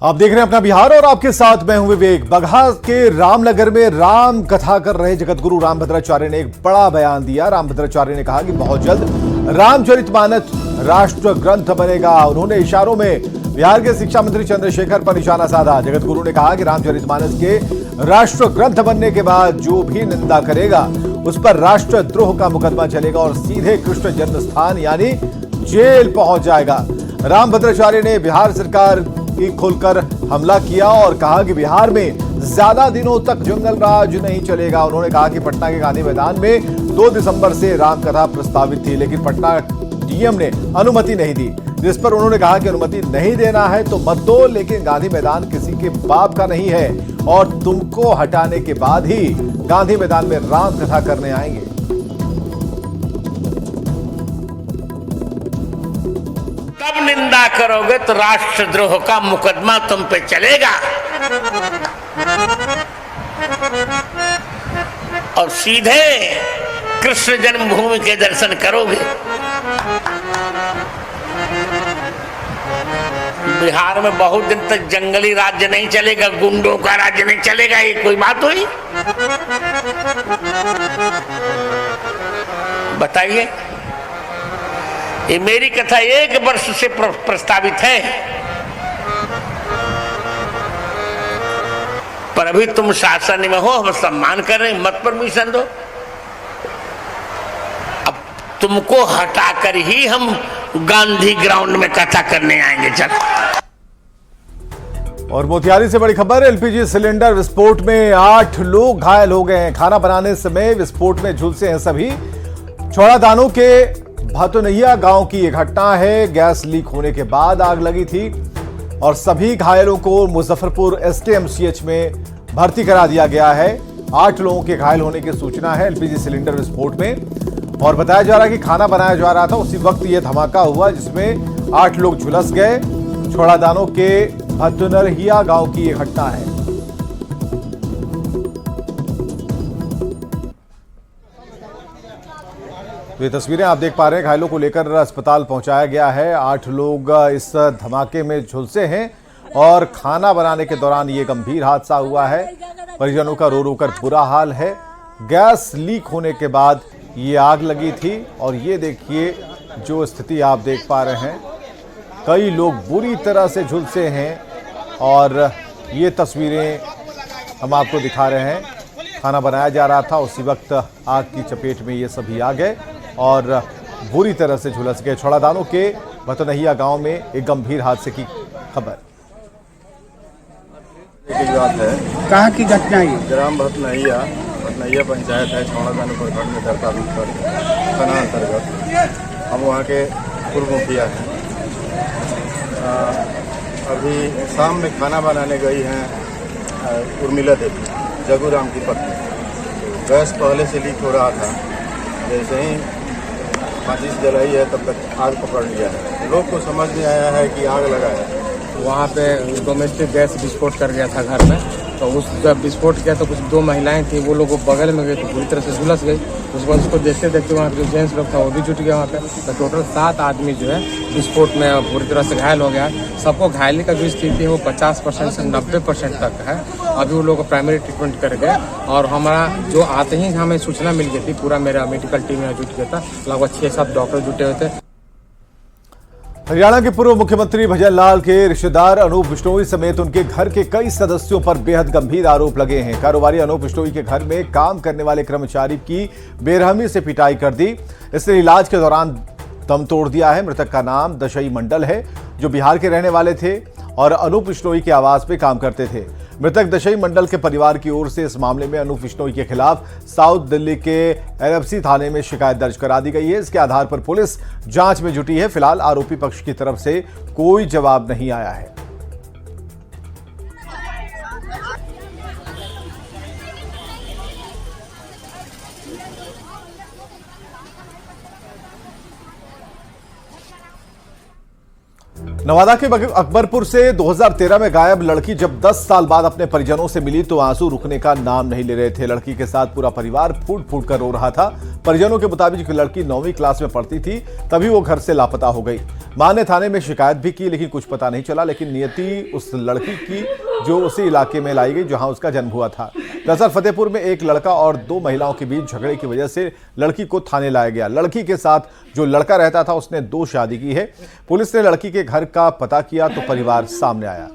आप देख रहे हैं अपना बिहार और आपके साथ मैं हूं विवेक। बगहा के रामनगर में राम कथा कर रहे जगतगुरु रामभद्राचार्य ने एक बड़ा बयान दिया। रामभद्राचार्य ने कहा कि बहुत जल्द रामचरितमानस राष्ट्र ग्रंथ बनेगा। उन्होंने इशारों में बिहार के शिक्षा मंत्री चंद्रशेखर पर निशाना साधा। जगतगुरु ने कहा कि रामचरितमानस के राष्ट्र ग्रंथ बनने के बाद जो भी निंदा करेगा उस पर राष्ट्रद्रोह का मुकदमा चलेगा और सीधे कृष्ण जन्म स्थान यानी जेल पहुंच जाएगा। रामभद्राचार्य ने बिहार सरकार की खोलकर हमला किया और कहा कि बिहार में ज्यादा दिनों तक जंगल राज नहीं चलेगा। उन्होंने कहा कि पटना के गांधी मैदान में 2 दिसंबर से रामकथा प्रस्तावित थी, लेकिन पटना डीएम ने अनुमति नहीं दी, जिस पर उन्होंने कहा कि अनुमति नहीं देना है तो मत दो, लेकिन गांधी मैदान किसी के बाप का नहीं है और तुमको हटाने के बाद ही गांधी मैदान में राम कथा करने आएंगे। तब निंदा करोगे तो राष्ट्रद्रोह का मुकदमा तुम पे चलेगा और सीधे कृष्ण जन्मभूमि के दर्शन करोगे। बिहार में बहुत दिन तक जंगली राज्य नहीं चलेगा, गुंडों का राज्य नहीं चलेगा, ये कोई बात हुई? बताइए। ये मेरी कथा 1 वर्ष से प्रस्तावित है, पर अभी तुम शासन में हो, हम सम्मान कर रहे हैं, मत परमिशन दो। अब तुमको हटाकर ही हम गांधी ग्राउंड में कथा करने आएंगे। चल। और मोतिहारी से बड़ी खबर, एलपीजी सिलेंडर विस्फोट में 8 लोग घायल हो गए हैं। खाना बनाने समय विस्फोट में झुलसे हैं सभी। छौड़ादानों के भातोनैया गांव की यह घटना है। गैस लीक होने के बाद आग लगी थी और सभी घायलों को मुजफ्फरपुर एसकेएमसीएच में भर्ती करा दिया गया है। 8 लोगों के घायल होने की सूचना है एलपीजी सिलेंडर विस्फोट में और बताया जा रहा है कि खाना बनाया जा रहा था, उसी वक्त यह धमाका हुआ जिसमें 8 लोग झुलस गए। छौड़ादानों के भातोनैया गांव की यह घटना है। तो ये तस्वीरें आप देख पा रहे हैं, घायलों को लेकर अस्पताल पहुंचाया गया है। 8 लोग इस धमाके में झुलसे हैं और खाना बनाने के दौरान ये गंभीर हादसा हुआ है। परिजनों का रो रो कर बुरा हाल है। गैस लीक होने के बाद ये आग लगी थी और ये देखिए जो स्थिति आप देख पा रहे हैं, कई लोग बुरी तरह से झुलसे हैं और ये तस्वीरें हम आपको दिखा रहे हैं। खाना बनाया जा रहा था, उसी वक्त आग की चपेट में ये सभी आ गए और बुरी तरह से झुलस गए। छौड़ादानों के भातोनैया गांव में एक गंभीर हादसे की खबर। बात है कहाँ की घटना है? ग्राम भातोनैया पंचायत है, छौड़ादानों प्रखंड में दरतावी थाना अंतर्गत। हम वहाँ के पूर्व मुखिया हैं। अभी शाम में खाना बनाने गई हैं उर्मिला देवी, जगूराम की पत्नी। गैस पहले से लीक हो रहा था, जैसे ही माचिस जलाई है तब तक आग पकड़ लिया है। लोग को समझ नहीं आया है कि आग लगा है। वहाँ पे डोमेस्टिक गैस विस्फोट कर गया था घर में, तो उस जब विस्फोट किया तो कुछ 2 महिलाएं थी, वो लोग बगल में गई तो पूरी तरह से झुलस गई। उसके बाद उसको देखते देखते वहाँ जो जेंट्स लोग था वो भी जुट गया वहाँ पे। तो टोटल 7 आदमी जो है विस्फोट में पूरी तरह से घायल हो गया। सबको घायली का जो स्थिति है वो 50% से 90% तक है। अभी वो लोग प्राइमरी ट्रीटमेंट कर गए और हमारा जो आते ही हमें सूचना मिल गई थी, पूरा मेरा मेडिकल टीम में जुट गया था, लगभग 6-7 डॉक्टर जुटे हुए थे। हरियाणा के पूर्व मुख्यमंत्री भजन लाल के रिश्तेदार अनूप बिश्नोई समेत उनके घर के कई सदस्यों पर बेहद गंभीर आरोप लगे हैं। कारोबारी अनूप बिश्नोई के घर में काम करने वाले कर्मचारी की बेरहमी से पिटाई कर दी। इसने इलाज के दौरान दम तोड़ दिया है। मृतक का नाम दशई मंडल है, जो बिहार के रहने वाले थे और अनूप बिश्नोई के आवास पे काम करते थे। मृतक दशई मंडल के परिवार की ओर से इस मामले में अनूप बिश्नोई के खिलाफ साउथ दिल्ली के एलएफसी थाने में शिकायत दर्ज करा दी गई है। इसके आधार पर पुलिस जांच में जुटी है। फिलहाल आरोपी पक्ष की तरफ से कोई जवाब नहीं आया है। नवादा के अकबरपुर से 2013 में गायब लड़की जब 10 साल बाद अपने परिजनों से मिली तो आंसू रुकने का नाम नहीं ले रहे थे। लड़की के साथ पूरा परिवार फूट फूट कर रो रहा था। परिजनों के मुताबिक लड़की 9वीं क्लास में पढ़ती थी, तभी वो घर से लापता हो गई। मां ने थाने में शिकायत भी की, लेकिन कुछ पता नहीं चला। लेकिन नियति उस लड़की की जो उसी इलाके में लाई गई जहां उसका जन्म हुआ था। दरअसल फतेहपुर में एक लड़का और 2 महिलाओं के बीच झगड़े की वजह से लड़की को थाने लाया गया। लड़की के साथ जो लड़का रहता था उसने 2 शादी की है। पुलिस ने लड़की के घर का पता किया तो परिवार सामने आया।